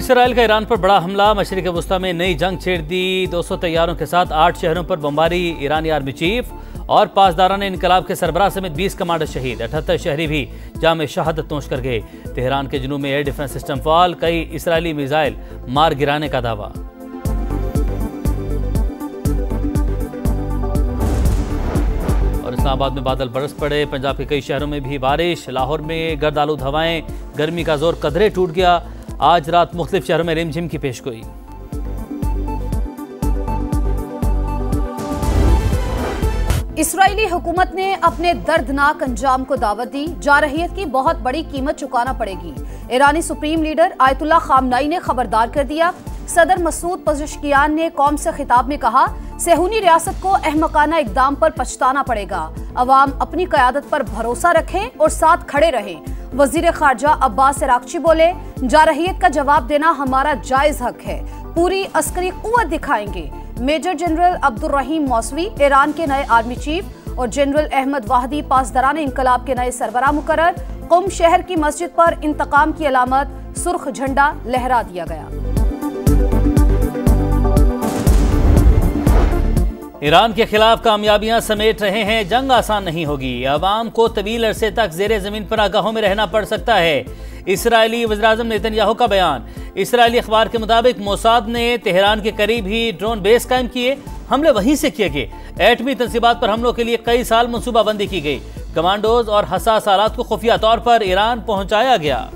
Israel का Iran पर बड़ा हमला, मशरिक़ वस्ता में नई जंग छेड़ दी। 200 तैयारों के साथ 8 शहरों पर बमबारी। ईरानी आर्मी चीफ और पासदारान इनकलाब के सरबराह समेत 20 कमांडर शहीद। 78 शहरी भी जाम शहादत नोश कर गए। तेहरान के जुनूब में एयर डिफेंस सिस्टम फॉल, कई इसराइली मिसाइल मार गिराने का दावा। और इस्लामाबाद में बादल बरस पड़े। पंजाब के कई शहरों में भी बारिश। लाहौर में गर्द आलूद हवाएं, गर्मी का जोर कदरे टूट गया। आज रात मुख्तलिफ शहरों में रिमझिम की पेशगोई। इसराइली हुकूमत ने अपने दर्दनाक अंजाम को दावत दी। जारहियत की बहुत बड़ी कीमत चुकाना पड़ेगी। ईरानी सुप्रीम लीडर आयतुल्लाह खामनाई ने खबरदार कर दिया। सदर मसूद पज़ेश्कियान ने कौम से खिताब में कहा, सेहूनी रियासत को अहमकाना इकदाम पर पछताना पड़ेगा। अवाम अपनी क़यादत पर भरोसा रखें और साथ खड़े रहें। वजीर खारजा अब्बास इराक्ची बोले, जारहियत का जवाब देना हमारा जायज हक है। पूरी अस्करी कुव्वत दिखाएंगे। Major general Abdolrahim Mousavi Iran के नए आर्मी चीफ और जनरल अहमद वाहदी पासदारान इनकलाब के नए सरबराह मुकर्रर। कुम शहर की मस्जिद पर इंतकाम की अलामत सुर्ख झंडा लहरा दिया गया। ईरान के खिलाफ कामयाबियां समेट रहे हैं। जंग आसान नहीं होगी। अवाम को तवील अरसे तक जेरे जमीन पर आगाहों में रहना पड़ सकता है। इसराइली वज़ीर-ए-आज़म नेतन्याहू का बयान। इसराइली अखबार के मुताबिक मोसाद ने तेहरान के करीब ही ड्रोन बेस कायम किए। हमले वहीं से किए गए। एटमी तंसीबात पर हमलों के लिए कई साल मनसूबाबंदी की गई। कमांडोज और हसास आलात को खुफिया तौर पर ईरान पहुंचाया गया।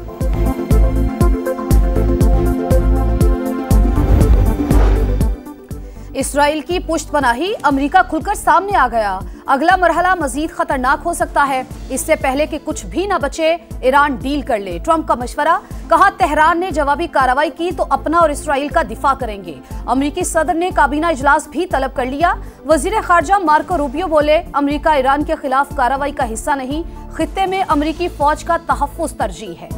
इसराइल की पुश्तपनाही, अमेरिका खुलकर सामने आ गया। अगला मरहला मजीद खतरनाक हो सकता है। इससे पहले कि कुछ भी न बचे, ईरान डील कर ले। ट्रंप का मशवरा। कहा, तेहरान ने जवाबी कार्रवाई की तो अपना और इसराइल का दिफा करेंगे। अमेरिकी सदर ने काबीना इजलास भी तलब कर लिया। वजीर खारजा मार्को रूबियो बोले, अमेरिका ईरान के खिलाफ कार्रवाई का हिस्सा नहीं, खित्ते में अमेरिकी फौज का तहफ्फुज़ तरजीह है।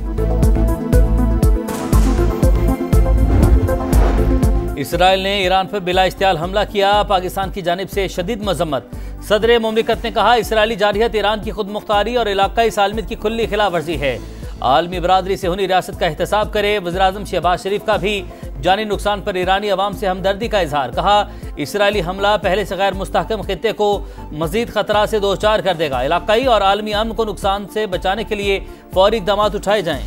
इसराइल ने ईरान पर बिला इश्तियाल हमला किया। पाकिस्तान की जानिब से शदीद मजम्मत। सदर मुमलिकत ने कहा, इसराइली जारहियत ईरान की खुद मुख्तारी और इलाकाई सालमियत की खुली खिलाफ वर्जी है। आलमी बरादरी से हुनी रियासत का एहतसाब करे। वज़ीर-ए-आज़म शहबाज शरीफ का भी जानी नुकसान पर ईरानी अवाम से हमदर्दी का इजहार। कहा, इसराइली हमला पहले से गैर मुस्तहकम खित्ते को मजीद खतरा से दो चार कर देगा। इलाकाई और आलमी अमन को नुकसान से बचाने के लिए फौरी इक़दाम उठाए जाएं।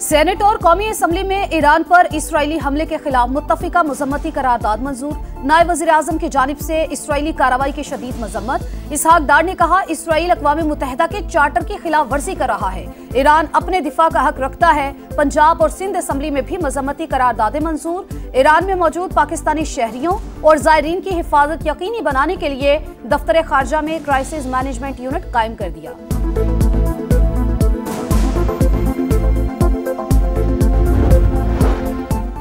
सेनेट और कौमी असम्बली में ईरान पर इसराइली हमले के खिलाफ मुत्तफिका मजम्मती करारदाद मंजूर। नायब वज़ीर-ए-आज़म की जानिब से इसराइली कार्रवाई की शदीद मजम्मत। इसहाक डार ने कहा, इसराइल अक़वाम मुत्तहिदा के चार्टर की खिलाफ वर्जी कर रहा है। ईरान अपने दिफा का हक रखता है। पंजाब और सिंध असम्बली में भी मजम्मती करारदादें मंजूर। ईरान में मौजूद पाकिस्तानी शहरियों और ज़ायरीन की हिफाजत यकीनी बनाने के लिए दफ्तर खारजा में क्राइसिस मैनेजमेंट यूनिट कायम कर दिया।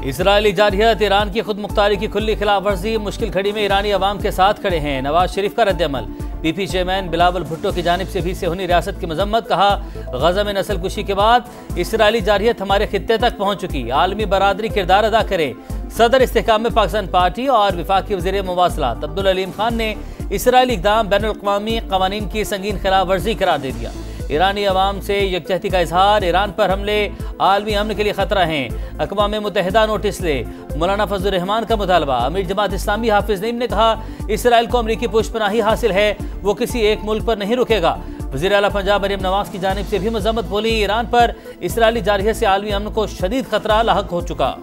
इसराइली जारहियत ईरान की खुद मुख्तारी की खुली खिलाफ वर्जी। मुश्किल घड़ी में ईरानी अवाम के साथ खड़े हैं। नवाज शरीफ का रद्द-ए-अमल। पीपी चेयरमैन बिलावल भुट्टो की जानिब से भी सेहूनी रियासत की मजम्मत। कहा, गजा में नस्ल कुशी के बाद इसराइली जारहियत हमारे खित्ते तक पहुंच चुकी। आलमी बरादरी किरदार अदा करे। सदर इस्तेहकाम में पाकिस्तान पार्टी और वफाकी वज़ीर मुवासलात अब्दुल अलीम खान ने इसराइली इक़दाम बैनुल-अक़वामी क़वानीन की संगीन खिलाफ वर्जी करार दे दिया। ईरानी अवाम से यकजहती का इजहार। ईरान पर हमले आलमी अमन के लिए खतरा हैं। अक़वाम मुत्तहिदा नोटिस ले। मौलाना फजल रहमान का मुतालबा। अमीर जमात इस्लामी हाफिज नईम ने कहा, इसराइल को अमरीकी पुष्पनाही हासिल है, वो किसी एक मुल्क पर नहीं रुकेगा। वज़ीर आला पंजाब मरियम नवाज की जानिब से भी मजम्मत बोली। ईरान पर इसराइली जारहियत से आलमी अमन को शदीद खतरा लाहक हो चुका।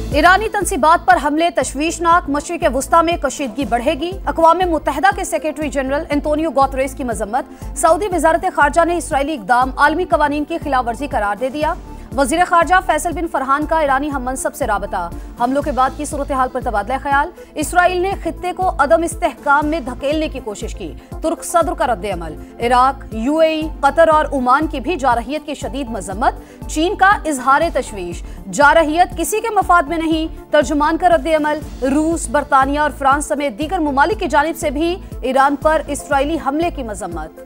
ईरानी तंसीबात पर हमले तशवीशनाक। मशरिक़ वस्ता में कशीदगी बढ़ेगी। अक़वाम मुत्तहिदा के सेक्रेटरी जनरल एंटोनियो गुतेरेस की मजम्मत। सऊदी वज़ारत खारजा ने इसराइली इक़दाम आलमी क़वानीन की खिलाफ वर्जी करार दे दिया। वज़ीर खारजा फैसल बिन फरहान का ईरानी हममनसब से राबता। हमलों के बाद की सूरत हाल पर तबादला ख्याल। इसराइल ने खित्ते को अदम इस्तेहकाम में धकेलने की कोशिश की। तुर्क सदर का रद्द-ए-अमल। इराक, यूएई, कतर और ओमान की भी जारहियत की शदीद मजम्मत। चीन का इजहार तशवीश। जारहियत किसी के मफाद में नहीं, तर्जुमान का रद्द-ए-अमल। रूस, बरतानिया और फ्रांस समेत दीगर ममालिक की जानिब से भी ईरान पर इसराइली हमले की मजम्मत।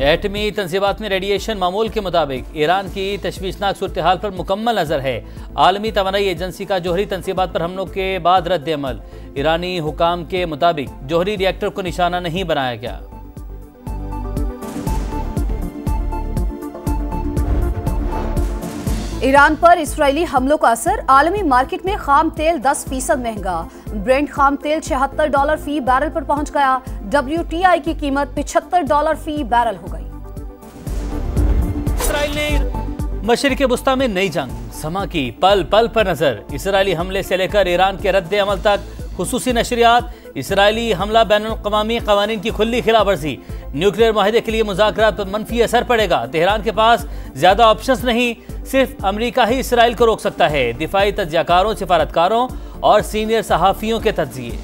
एटमी तंजीबात में रेडिएशन मामूल के मुताबिक ईरान की तशवीशनाक सूरत हाल पर मुकम्मल नजर है। आलमी तवानाई एजेंसी का जोहरी तंजीबात पर हमलों के बाद रद्द अमल। ईरानी हुकाम के मुताबिक जोहरी रिएक्टर को निशाना नहीं बनाया गया। ईरान पर इस्राएली हमलों का असर, आलमी मार्केट में खाम तेल 10% महंगा। ब्रेंट खाम तेल $76 फी बैरल पर पहुंच गया। WTI की कीमत $75 फी बैरल हो गई। इसराइल ने मशरिक़ वुस्ता में नई जंग, समा की पल पल पर नजर। इसराइली हमले से लेकर ईरान के रद्द अमल तक खुसूसी नशरियात। इसराइली हमला बैनुल-अक़वामी क़वानीन की खुली खिलाफवर्जी। न्यूक्लियर माहिदे के लिए मुज़ाकरात पर मनफी असर पड़ेगा। तेहरान के पास ज्यादा ऑप्शंस नहीं, सिर्फ अमेरिका ही इसराइल को रोक सकता है। दिफाई तज्जियाकारों, सिफारतकारों और सीनियर सहाफ़ियों के तज्जिये।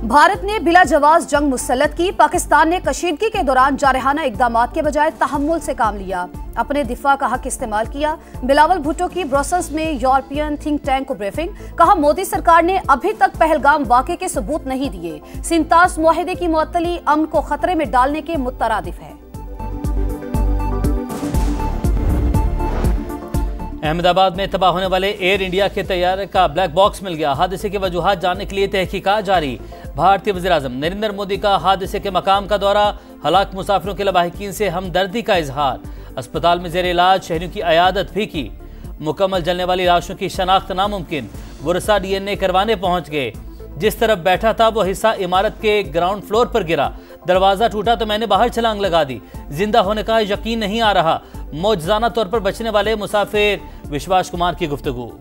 भारत ने बिला जवाज जंग मुसल्लत की। पाकिस्तान ने कशीदगी के दौरान जारहाना इक़दामात के बजाय तहम्मुल से काम लिया, अपने दिफा का हक इस्तेमाल किया। बिलावल भुट्टो की ब्रसेल्स में यूरोपियन थिंक टैंक को ब्रीफिंग। कहा, मोदी सरकार ने अभी तक पहलगाम वाक़े के सबूत नहीं दिए। सिंतास मुआहिदे की मुअत्तली अमन को खतरे में डालने के मुतरादिफ है। अहमदाबाद में तबाह होने वाले एयर इंडिया के तैयारे का ब्लैक बॉक्स मिल गया। हादसे की वजूहात जानने के लिए तहकीकात जारी। भारतीय वज़ीर-ए-आज़म नरेंद्र मोदी का हादसे के मकाम का दौरा। हलाक मुसाफिरों के लवाहिकीन से हमदर्दी का इजहार। अस्पताल में ज़ेर इलाज शहरियों की अयादत भी की। मुकम्मल जलने वाली लाशों की शनाख्त नामुमकिन। वरसा DNA करवाने पहुंच गए। जिस तरफ बैठा था वो हिस्सा इमारत के ग्राउंड फ्लोर पर गिरा। दरवाज़ा टूटा तो मैंने बाहर छलांग लगा दी। जिंदा होने का यकीन नहीं आ रहा। मौजज़ाना तौर पर बचने वाले मुसाफिर विश्वास कुमार की गुफ्तगू।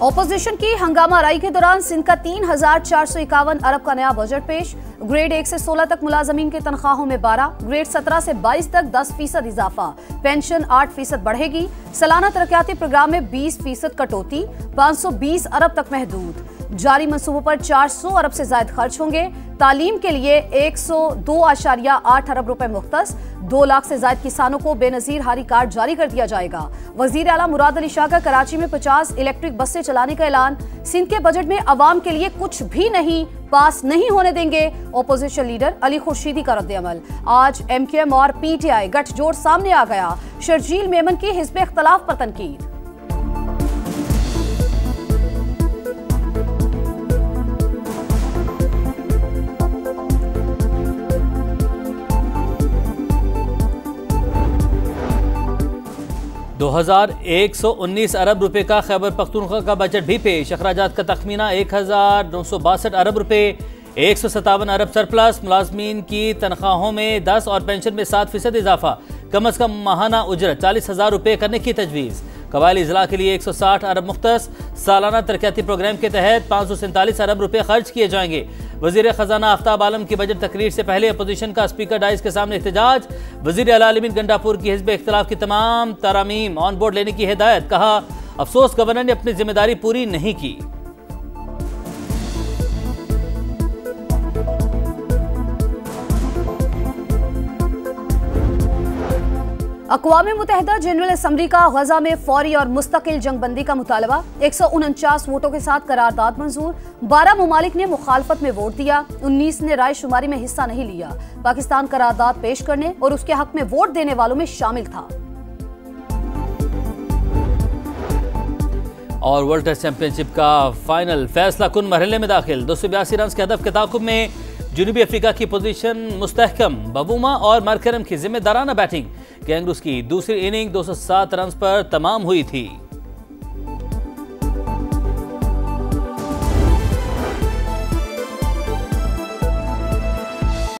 ऑपोजिशन की हंगामा राई के दौरान सिंध का 3,451 अरब का नया बजट पेश। ग्रेड 1 से 16 तक मुलाजमीन की तनख्वाहों में 12, ग्रेड 17 से 22 तक 10% इजाफा। पेंशन 8% बढ़ेगी। सालाना तरक्याती प्रोग्राम में 20% कटौती। 520 अरब तक महदूद। जारी मंसूबों पर 400 अरब से ज्यादा खर्च होंगे। तालीम के लिए 102.8 अरब रुपए मुख्तस। 2 लाख से ज्यादा किसानों को बेनजीर हारी कार्ड जारी कर दिया जाएगा। वजीर आला मुराद अली शाह का कराची में 50 इलेक्ट्रिक बसें चलाने का ऐलान। सिंध के बजट में अवाम के लिए कुछ भी नहीं, पास नहीं होने देंगे। ओपोजिशन लीडर अली खुर्शीदी का रद्द-ए-अमल। आज MQM और PTI गठजोड़ सामने आ गया। शर्जील मेमन की हिज़्ब इख्तिलाफ पर तनकीद। $2,119 अरब रुपए का खैबर पख्तूनख्वा का बजट भी पेश। अखराजात का तखमीना 1,962 अरब रुपए। 157 अरब सरप्लस। मुलाजमीन की तनख्वाहों में 10 और पेंशन में 7% इजाफा। कम अज कम माहाना उजरत 40,000 रुपए करने की तजवीज़। कबायली इजला के लिए 160 अरब मुख्तस। सालाना तरक्याती प्रोग्राम के तहत 547 अरब रुपए खर्च किए जाएंगे। वजीर खजाना आफ्ताब आलम की बजट तकरीर से पहले अपोजिशन का स्पीकर डाइस के सामने एहतजाज। वजीर आला अलीमीन गंडापुर की हिज़्ब इख्तिलाफ की तमाम तरामीम ऑन बोर्ड लेने की हिदायत। कहा, अफसोस गवर्नर ने अपनी जिम्मेदारी पूरी नहीं की। अक़वाम मुत्तहिदा जनरल असम्बली का गजा में फौरी और मुस्तकिल जंगबंदी का मुतालबा। 149 वोटों के साथ करारदाद मंजूर। 12 ममालिक ने मुखालफत में वोट दिया। 19 ने राय शुमारी में हिस्सा नहीं लिया। पाकिस्तान करारदाद पेश करने और उसके हक में वोट देने वालों में शामिल था। और वर्ल्ड टेस्ट चैंपियनशिप का फाइनल फैसला कुन मरहले में दाखिल। 282 रन के हदफ के ताकुब में जनूबी अफ्रीका की पोजीशन मुस्तहकम। बबूमा और मरकरम की जिम्मेदाराना बैटिंग। कैंगरूज की दूसरी इनिंग 207 रन पर तमाम हुई थी।